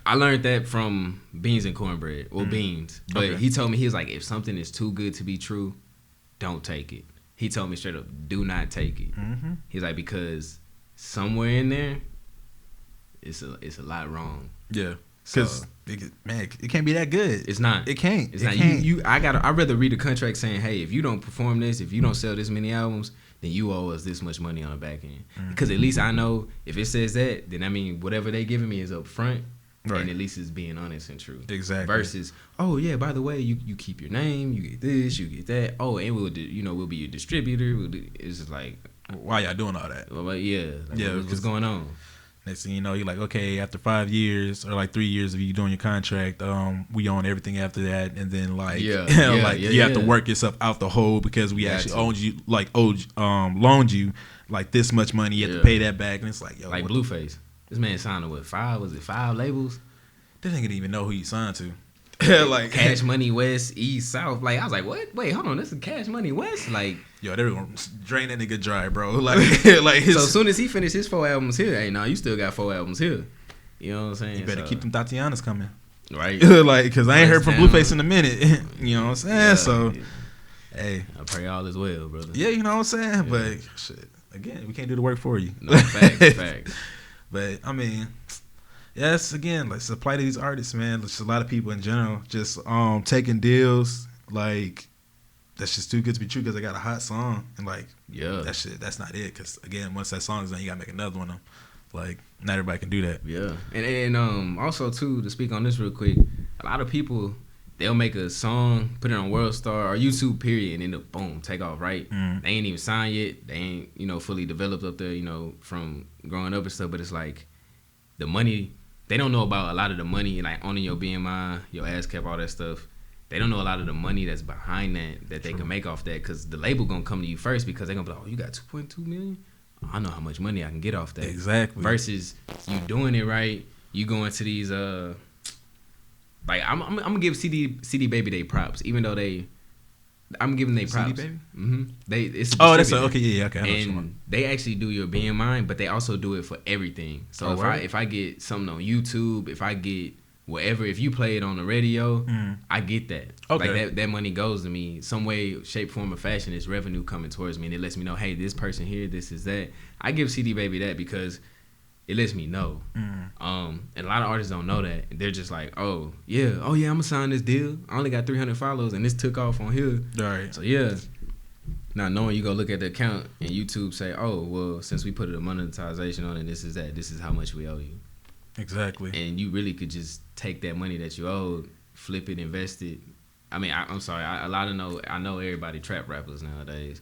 I learned that from Beans and Cornbread or Beans, but he told me he was like, if something is too good to be true, don't take it. He told me straight up, do not take it. Mm-hmm. He's like, because somewhere in there, it's a lot wrong. Yeah, because it can't be that good. It's not. It can't. It's not. I'd rather read a contract saying, hey, if you don't perform this, if you don't sell this many albums, then you owe us this much money on the back end. Because at least I know if it says that, then I mean whatever they giving me is up front. Right. And at least it's being honest and true. Exactly. Versus, oh yeah, by the way, you keep your name, you get this, you get that. Oh, and we'll be your distributor. It's just like, why y'all doing all that? Well, yeah, what's going on? Next thing you know, you're like, okay, after 5 years or like 3 years of you doing your contract, we own everything after that, and then like, you have to work yourself out the hole because we actually loaned you like this much money, you have to pay that back, and it's like, yo, like Blueface, this man signed with 5 labels? This nigga didn't even know who he signed to. Like Cash Money West, East, South. Like I was like, what? Wait, hold on, this is Cash Money West. Like, yo, they were gonna drain that nigga dry, bro. Like, like so as soon as he finished his 4 albums here, hey, no, you still got 4 albums here. You know what I'm saying? You better keep them Tatianas coming, right? Like, because I ain't heard from Blueface in a minute. You know what I'm saying? Yeah, so, hey, I pray all is well, brother. Yeah, you know what I'm saying. But shit, again, we can't do the work for you. No, facts. But I mean. Yes, again, like supply to these artists, man. Just a lot of people in general just taking deals like that's just too good to be true because they got a hot song and like that shit. That's not it because again, once that song is done, you gotta make another one. Like not everybody can do that. Yeah, and also too to speak on this real quick, a lot of people they'll make a song, put it on World Star or YouTube period, and then boom, take off. Right? They ain't even signed yet. They ain't fully developed up there. From growing up and stuff. But it's like the money. They don't know about a lot of the money, like owning your BMI, your ASCAP, all that stuff. They don't know a lot of the money that's behind that they can make off that because the label going to come to you first because they're going to be like, oh, you got 2.2 million? I know how much money I can get off that. Exactly. Versus you doing it right, you going to these, like, I'm going to give CD Baby they props, even though I'm giving they props. CD Baby? Mm-hmm. It's okay. And they actually do your BMI, but they also do it for everything. So if I get something on YouTube, if I get whatever, if you play it on the radio, I get that. Okay. Like that money goes to me some way, shape, form, or fashion. It's revenue coming towards me, and it lets me know, hey, this person here, this is that. I give CD Baby that because it lets me know. And a lot of artists don't know that. They're just like, oh yeah, I'm gonna sign this deal. I only got 300 followers and this took off on here. Right. So yeah. Not knowing you go look at the account and YouTube say, oh, well, since we put a monetization on it, this is how much we owe you. Exactly. And you really could just take that money that you owed, flip it, invest it. I mean, I'm sorry, I know everybody trap rappers nowadays.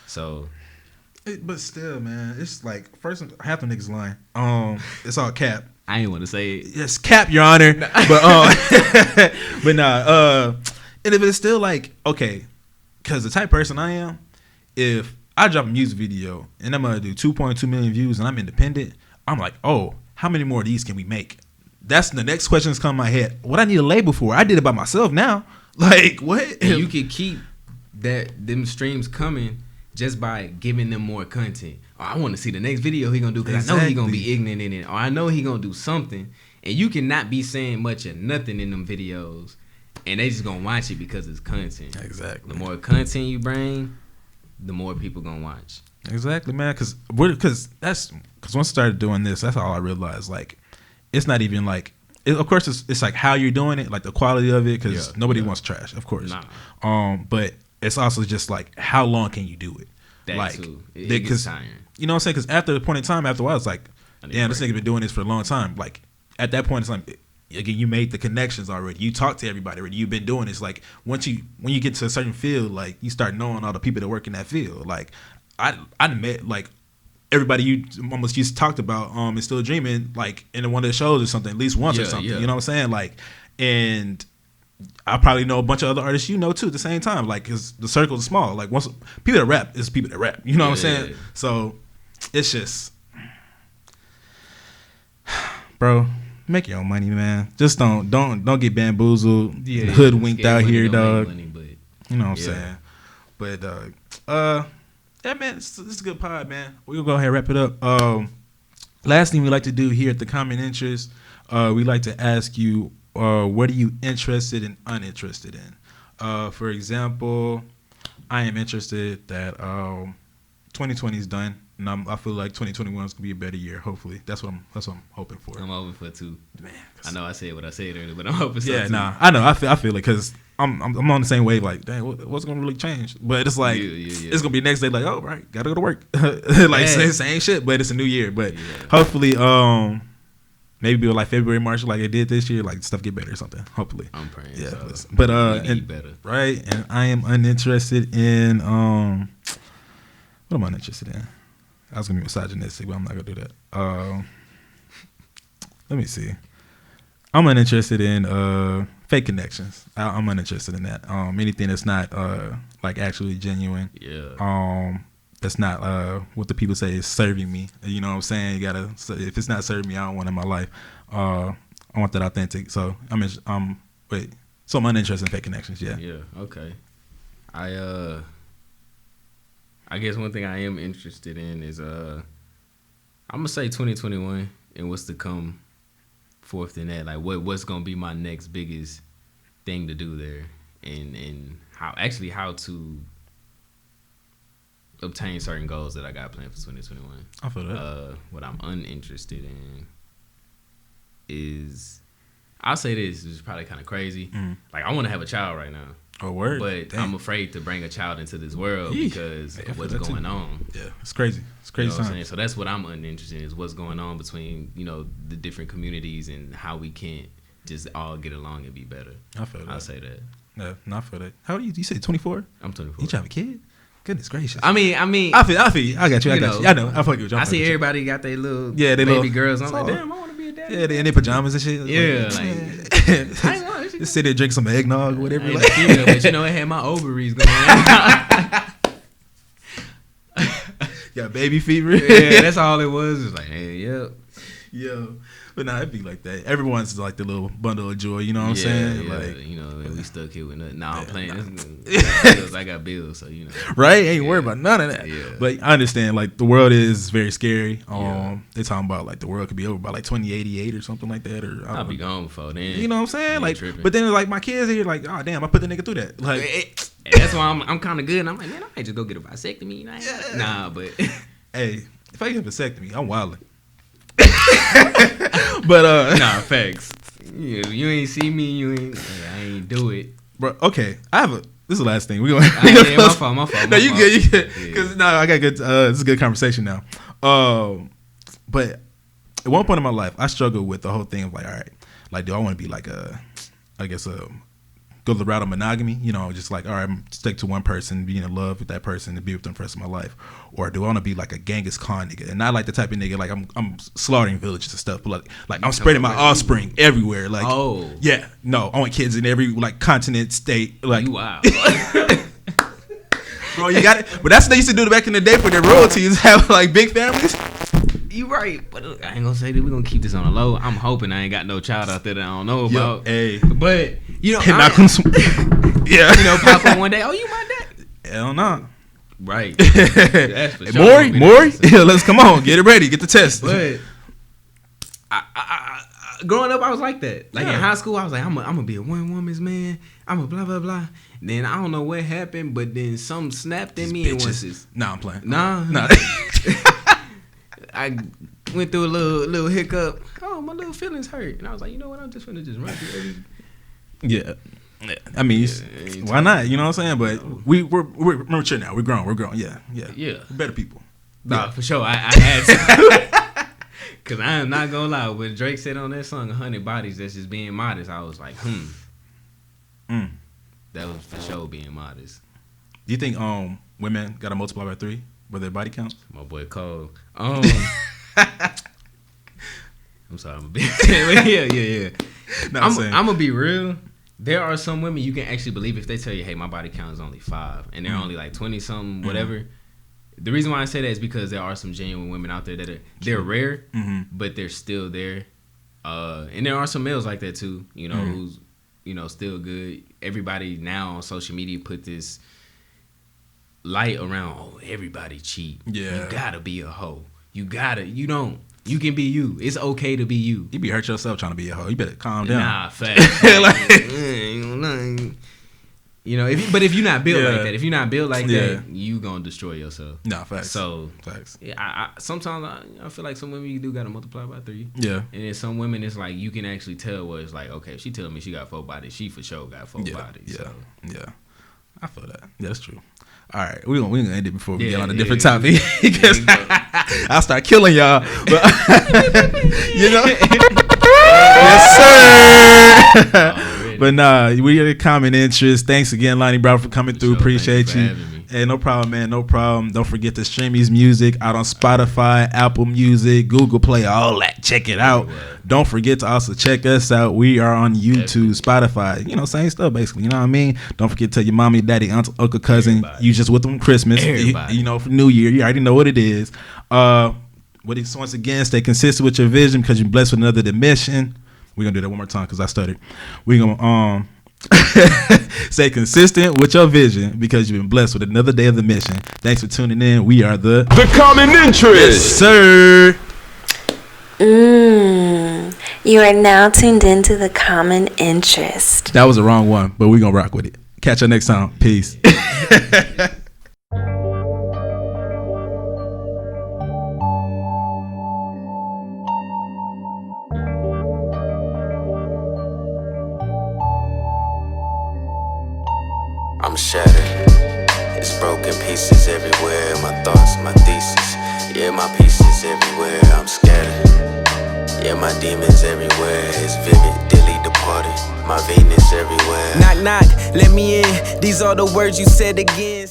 So but still, man, it's like first half the niggas lying. It's all cap. I ain't want to say it. Yes, cap, Your Honor. But but nah. And if it's still like okay, because the type of person I am, if I drop a music video and I'm gonna do 2.2 million views and I'm independent, I'm like, oh, how many more of these can we make? That's the next question that's come in my head. What I need a label for? I did it by myself now. Like what? And you could keep them streams coming just by giving them more content. Oh, I want to see the next video he gonna do because I know he gonna be ignorant in it, or I know he gonna do something. And you cannot be saying much or nothing in them videos, and they just gonna watch it because it's content. Exactly. The more content you bring, the more people gonna watch. Exactly, man. Because once I started doing this, that's all I realized. Like, it's not even like. Of course, it's like how you're doing it, like the quality of it, because nobody wants trash, of course. Nah. But it's also just like how long can you do it? That like, too. It gets tiring. You know what I'm saying? Because after the point in time, after a while, it's like, damn, this nigga been doing this for a long time. Like at that point, it's like, again, you made the connections already. You talked to everybody already. You've been doing this. Like when you get to a certain field, like you start knowing all the people that work in that field. Like I met like everybody you almost just talked about is still dreaming like in one of the shows or something at least once or something. You know what I'm saying? Like, and I probably know a bunch of other artists you know too at the same time. Like, cause the circle is small. Like once people that rap is people that rap. You know what I'm saying? Yeah. So it's just, bro, make your own money, man. Just don't get bamboozled, hoodwinked out here, dog. Money, you know what I'm saying? But yeah, man, this is a good pod, man. We're gonna go ahead and wrap it up. Last thing we like to do here at the Common Interest, we like to ask you, what are you interested and uninterested in? For example, I am interested that 2020 is done, and I feel like 2021 is gonna be a better year. Hopefully, that's what I'm hoping for. I'm hoping for too, man. I know I said what I said earlier, but I'm hoping so too. Yeah, nah, I know. I feel it because I'm on the same wave. Like, dang, what's gonna really change? But it's like it's gonna be next day. Like, oh right, gotta go to work. Like same shit, but it's a new year. But hopefully, maybe like February, March, like it did this year, like stuff get better or something. Hopefully, I'm praying. Yeah, so. But and better, right? And I am uninterested in What am I interested in? I was gonna be misogynistic, but I'm not gonna do that. Let me see. I'm uninterested in fake connections. I'm uninterested in that. Anything that's not like actually genuine. Yeah. That's not what the people say is serving me. You know what I'm saying? You gotta. If it's not serving me, I don't want it in my life. I want that authentic. So So I'm uninterested in fake connections. Yeah. Yeah. Okay. I guess one thing I am interested in is I'm gonna say 2021 and what's to come forth in that. Like what's gonna be my next biggest thing to do there, and how to obtain certain goals that I got planned for 2021. I feel that. What I'm uninterested in is, I'll say this is probably kind of crazy. Like I want to have a child right now. Oh, word. But Damn. I'm afraid to bring a child into this world because of what's going on. Yeah, it's crazy. It's crazy. You know what I'm saying? So that's what I'm uninterested in, is what's going on between, the different communities and how we can't just all get along and be better. I feel that. I'll say that. Yeah, I feel that. How old are you? You say 24? I'm 24. You trying to have a kid? Goodness gracious. I mean, I feel you. I got you. I know. I fuck with you. I see everybody got their little they baby little girls. I'm like, damn, I want to be a daddy. Yeah, they in their pajamas and shit. Yeah, just sit there, drink some eggnog or whatever. But it had my ovaries going on. Got baby fever. Yeah, that's all it was. It's like, hey, yep. Yo. But nah, it'd be like that. Everyone's like the little bundle of joy, you know what I'm saying? Yeah, like, we stuck here with nothing. Nah, I'm playing. I got bills, so Right? Ain't worried about none of that. Yeah. But I understand, like, the world is very scary. They talking about, like, the world could be over by, like, 2088 or something like that. Or I'll be gone before then. You know what I'm saying? Like, tripping. But then, like, my kids here, like, oh, damn, I put the nigga through that. Like, that's why I'm kind of good. And I'm like, man, I might just go get a vasectomy. Nah, but. Hey, if I get a vasectomy, I'm wilding. But nah, facts. You ain't see me. I ain't do it, bro. Okay, this is the last thing we gonna. My fault. No, you good. Because I got good. This is a good conversation now. But at one point in my life, I struggled with the whole thing of like, all right, like, do I want to be like go the route of monogamy, just like, all right, I'm stick to one person, be in love with that person, and be with them for the rest of my life, or do I want to be like a Genghis Khan nigga, and not like the type of nigga like I'm slaughtering villages and stuff, but like I'm spreading my offspring everywhere, like, I want kids in every like continent, state, like, wow. Bro, you got it. But that's what they used to do back in the day for their royalties, have like big families. You right, but I ain't gonna say that. We're gonna keep this on the low. I'm hoping I ain't got no child out there that I don't know about. Hey, but pop up one day. Oh, you my dad? Hell no. Right. That's for sure. Maury, let's come on, get it ready, get the test. But I growing up, I was like that. Like in high school, I was like, I'm gonna be a one woman's man. I'm a blah blah blah. Then I don't know what happened, but then something snapped in me and was I'm playing. Nah. I went through a little hiccup. Oh, my little feelings hurt, and I was like, you know what? I'm just gonna run through every. Yeah. I mean, why not? You know what I'm saying? But we're mature now. We're grown. Yeah. We're better people. Nah, for sure. I had to. Cause I am not gonna lie. When Drake said on that song, 100 bodies, that's just being modest. I was like, That was for sure being modest. Do you think women gotta multiply by 3 with their body counts? My boy Cole. I'm sorry, I'm a bit. Yeah. No, I'm gonna be real. There are some women you can actually believe if they tell you, hey, my body count is only 5, and they're only like 20 something, whatever. The reason why I say that is because there are some genuine women out there that they're rare, but they're still there. And there are some males like that too, who's still good. Everybody now on social media put this light around, everybody cheat. Yeah. You gotta be a hoe. You can be you. It's okay to be you. You be hurt yourself trying to be a hoe. You better calm down. Nah, facts. If you're not built like that, you gonna destroy yourself. Nah, facts. So facts. I sometimes I feel like some women you do gotta multiply by 3. Yeah. And then some women it's like you can actually tell where it's like, okay, if she telling me she got 4 bodies, she for sure got 4 bodies. Yeah. So. Yeah. I feel that. Yeah, that's true. All right, we're gonna end it before we get on a different topic because I'll start killing y'all. But yes, sir. But nah, we are common interest. Thanks again, Lonnie Bravo, for coming through. Appreciate you. Hey, no problem, man. No problem. Don't forget to stream his music out on Spotify, Apple Music, Google Play, all that. Check it out. Don't forget to also check us out. We are on YouTube, Spotify. You know, same stuff basically. You know what I mean? Don't forget to tell your mommy, daddy, aunt, uncle, cousin. Everybody. You just with them Christmas. You know, for New Year. You already know what it is. Once again, stay consistent with your vision because you're blessed with another dimension. We're gonna do that one more time because I stuttered. We're gonna stay consistent with your vision because you've been blessed with another day of the mission. Thanks for tuning in. We are the Common Interest. Yes, sir. You are now tuned into the Common Interest. That was the wrong one, but we're gonna rock with it. Catch you next time. Peace. I'm shattered. It's broken pieces everywhere. My thoughts, my thesis. Yeah, my pieces everywhere. I'm scattered. Yeah, my demons everywhere. It's vivid, dilly departed. My Venus everywhere. Knock, knock, let me in. These are the words you said again.